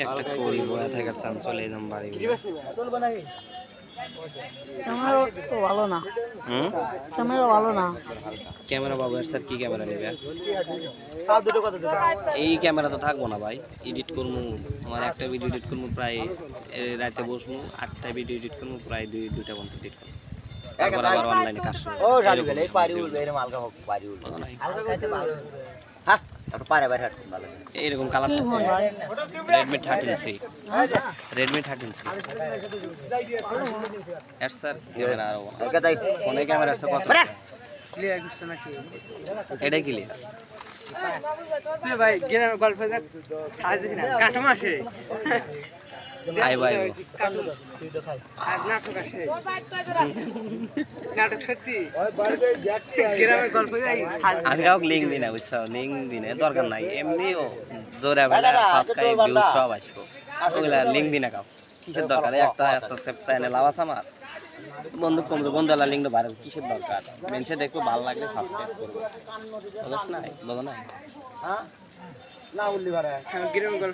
একটা করি বয়া থাকার চান্স চলে এলাম বাড়ি ক্যামেরা তো ভালো না। ক্যামেরা ভালো না। ক্যামেরা বাবু স্যার কি ক্যামেরা নেবে এই ক্যামেরা তো থাকবো না ভাই এডিট করবো আমার একটা ভিডিও এডিট করবো প্রায় রাতে বসবো 8টা ভিডিও এডিট করবো প্রায় দুইটা পর্যন্ত এডিট করবো তারপর আবার অনলাইনে কাজ শুরু ও জানি গেলে পারি উঠবে এরকম হালকা হোক পারি উঠবে হালকা খাইতে ভালো হ্যাঁ তারপর পারে বাইরে হাঁটুন ভালো এইরকম colour Redmi 13C Redmi 13C এর স্যার ক্যামেরা আরো একাই ফোনে ক্যামেরা আছে কত ক্লিয়ার করছ নাকি? এটাই ক্লিয়ার ভাই গ্রামের গল্প সাজে না কাটম আসে। আই ভাই আর নাটক আসে। নাটক সত্যি গ্রামের গল্প আমি কাউকে লিঙ্ক দিই না বুঝছো লিঙ্ক দিই না দরকার নাই এমনিও জোরে সাবস্ক্রাইব ভিউ সব আসবো ওগুলা লিঙ্ক দিই না কাউ কিসের দরকার একটা সাবস্ক্রাইব চ্যানেল আওয়াজ আমার বন্ধু কমবে বন্ধুলা লিঙ্কটা বাড়াবো কিসের দরকার মেনশে দেখবো ভালো লাগলে সাবস্ক্রাইব করবো বুঝছ না বলো না হ্যাঁ না বললি ভাড়া গ্রামের গল্প